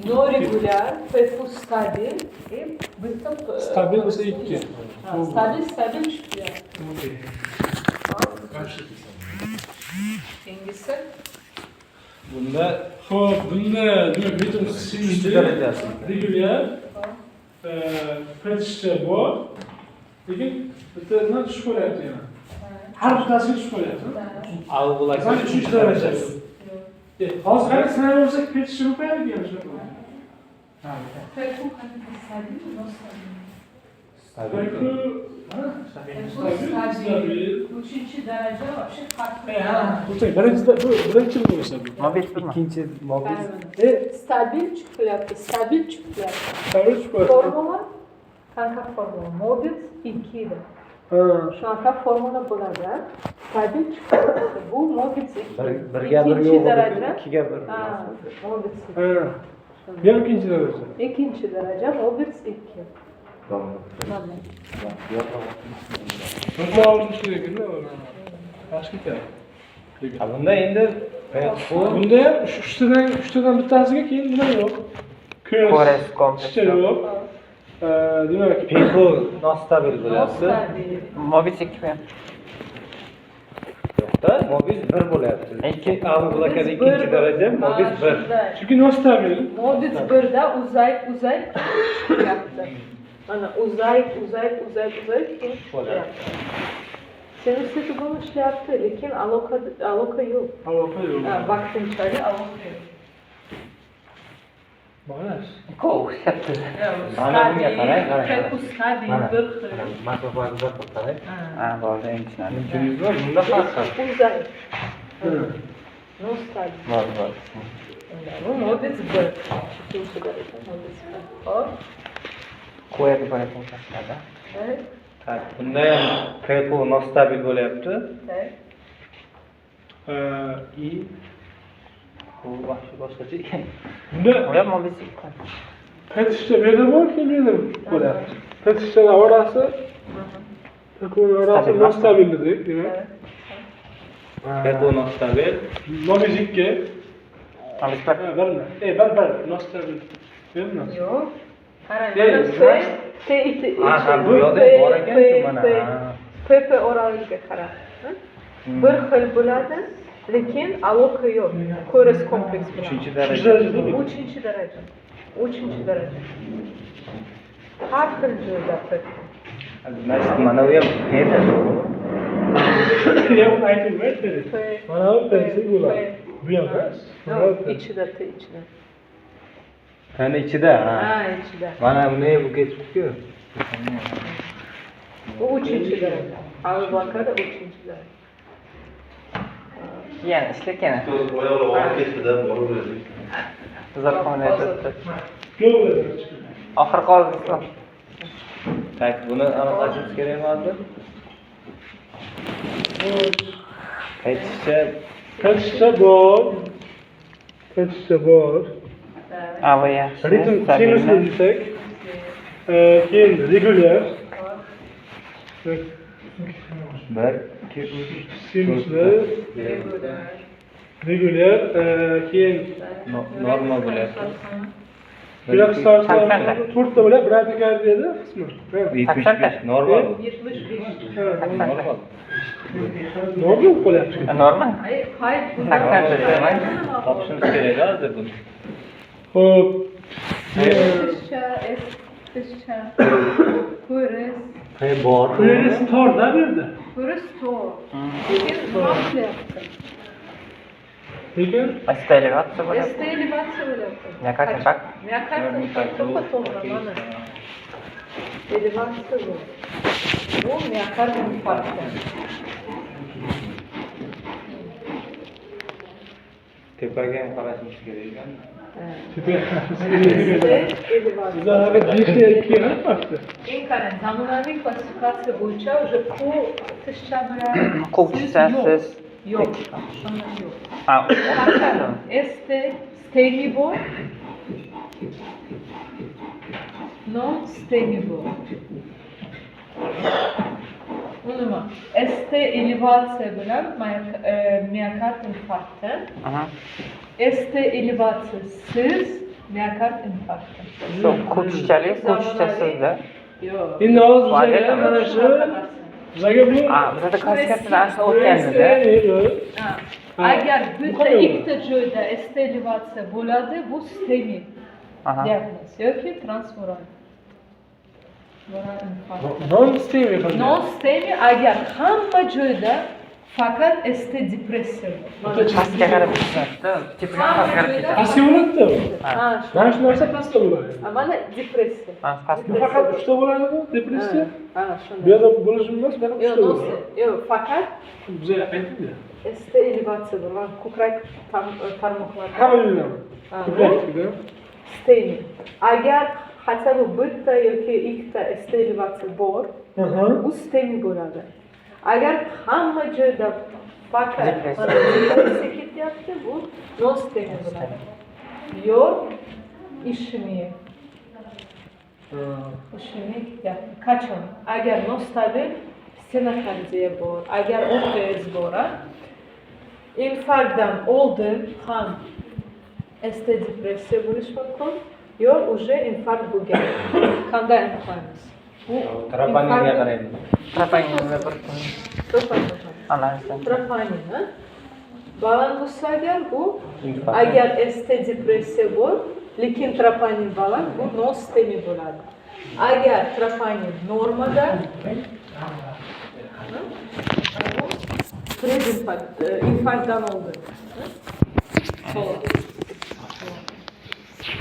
No regular, P stabil. Stabil ise 2. Stabil çıkıyor. Hangisi? Bunda metin sinirli, regular, petişte bor. Lekin bittadan tushib qolyapti yana. Har bittasiga tushib qolyapti. Al bular. Masalan 3 darajasi. Hozir qara sinab olsak petishni ko'payadi deymiz. P stabil mi? No stabil. Stabil. Üçüncü derece вообще farklı. Birinchi bo'lsa bu. Mobil ikkinchi mobil. Stabil çıkıyor. Stabil çıkıyor. Stabil chiqyapti. Formula kanka formula. Mobil 2'de. Şu anda formula bo'ladi. Stabil çıkıyor. Bu mobil 2. Birga bir yo'q, ikkiga bir. Mobil 2. Bu ham ikkinchi daraja. İkinci derece mobil 2. Tamam. Nima olish kerak edi? Yaxshi kerak. Bunda endi Bunda ham uchtadan bittasiga keyin nima yo'q. Kores kompleks yo'q. Demak, Peko nostabil bo'lyapti. Stabil. Mobil 2 mi? Yo'qda, mobil 1 bo'lyapti. Ikki blokada ikkinchi daraja, mobil 1. chunki nostabil. Mobil 1'de uzay yaptı. Ana uzay yaptı. Senin sesi bunu şey yaptı, lakin aloka yok. Aloqa yo'q. Baktın çare aloka yok. Mana. Qo'shyapti. Mana bunga qarang. Pek stabil bir xil. Masofaga qarang. Ha, bo'ldi, eng tushunarli. Tushundingizmi? Bunda farq bor. Uzay. No stabil. Bor. Bu mobil 1. İkinci derece mobil 1. Hop. Qo'yadi bo'lyapti tashqarida. Evet. Tak, bunda ham Peko nostabil bo'lyapti. Evet. Bu boshqacha ekan. Bunda Bu ham mobil 2. petishda berda bor, keyin bo'lyapti. Petishdalar orasi orasi nostabil dedik, demak. Peko nostabil. Mobil 2. Mobil 1. Bir nostabil. Bermi? Yok. Bu yoqda bor ekan-ku mana. PP oraliga qarab. Bir xil bo'ladi, lekin aloqa yo'q. Kores kompleks bilan. 3-chi daraja. 3-chi daraja. 3-chi daraja. Har xil joyda PP. Mana bu ham peda. Yo'q, aytmaydi. Mana bu pensiya bo'ladi. Bu ham emas. İçide. Qani ichida? Ha, içide. Mana buni bu ketibdi-ku. Bu 3-chi daraja. Al-Bakada 3-chi daraja. Yani ishlekan. Oyoqlar olib ketdi-da, borib o'zi. Zarxonada. Yo'q. Oxir qoldi. Tak, buni aniqlashimiz kerak hozir. Petishda bor. Ava yaxshi. Ritm sinusli desak, keyin regular. 1, 2, 3. Sinusli, regular, keyin Normal bo'lyapti. Biraz sarsılar, turtta böyle bradikardiyada qismi. 75 normal. 75. Normal. Normal bo'lyapti. Normal. Hayır. Topishimiz kerak hozir buni. Xo'p. Kışça. Kores. Bor. Queries torda bu yerda. Kores tor. Lekin nasıl yaptın? Lekin Estelevatsiya bo'lyapti. Estelevatsiya bo'lyapti. Miakart impact. Miakart to'g'ri mana. Elevatsiya bu. Bu miakart infarkti. Tepaga ham qarashimiz kerak ekan. Zaten bir şey ikiye baktı. İnkarın zamanlaviy klasifikatsiya bo'yicha уже ku tishcha bilan Qo'shsasiz. yo'q. Shunda yo'q. Ha, Stable, non stable. Unutma. ST elevatsiya bilan miokard infarkti. ST elevatsiyasiz Miyokard infarkti. Shu ko'chishchalik, ko'chishchasizda. Yo'q. Endi hozir Vale, bizaga tamam. mana shu bizaga bu Bizda konsertdan asli o'tganmidi. Ha. Agar bitta ikkita joyda sterilizatsiya bo'ladi, bu STEMI Aha. diagnoz yoki transmural infarkt. non STEMI qildi. Non STEMI agar hamma joyda faqat ST depressiya bor. Pastga qarab tushadi. Tepaga qarab ketadi. Pastga bo'ladida bu. Ha, Mana shu narsa pastda bo'ladi. mana depressiya. Bu faqat uchta bo'ladi, depressiya. Ha, Bu shunday. yerda bo'lishi emas, faqat Yo'q, uchta non bo'ladi. yo'q, faqat Biza aytdik-da. ST elevatsiya bor. Mana ko'krak tarmoqlarida. Hamma yo'ldan. Ha, Ko'prakda. STEMI. Agar hatto bitta yoki ikkita ST elevatsiya bor, bu STEMI bo'ladi. Agar hamma joyda faqat depressiya ketyapti, bu non STEMI bo'ladi. Yo'q, ishemiya. Ishemiya ketyapti. Qachon? Agar nostabil stenokardiya bor, agar OKS bor, infarktdan oldin ham ST depressiya bo'lishi mumkin, yo уже infarkt bo'lgan. Qanday aniqlaymiz? Bu Troponinga qaraymiz. Troponinga bir analizdan. Troponin, ha? Baland bo'lsa agar bu Infarkt. agar ST depressiya bor, lekin troponin baland, bu non STEMI bo'ladi. Agar troponin normada predinfarkt, infarktdan oldin.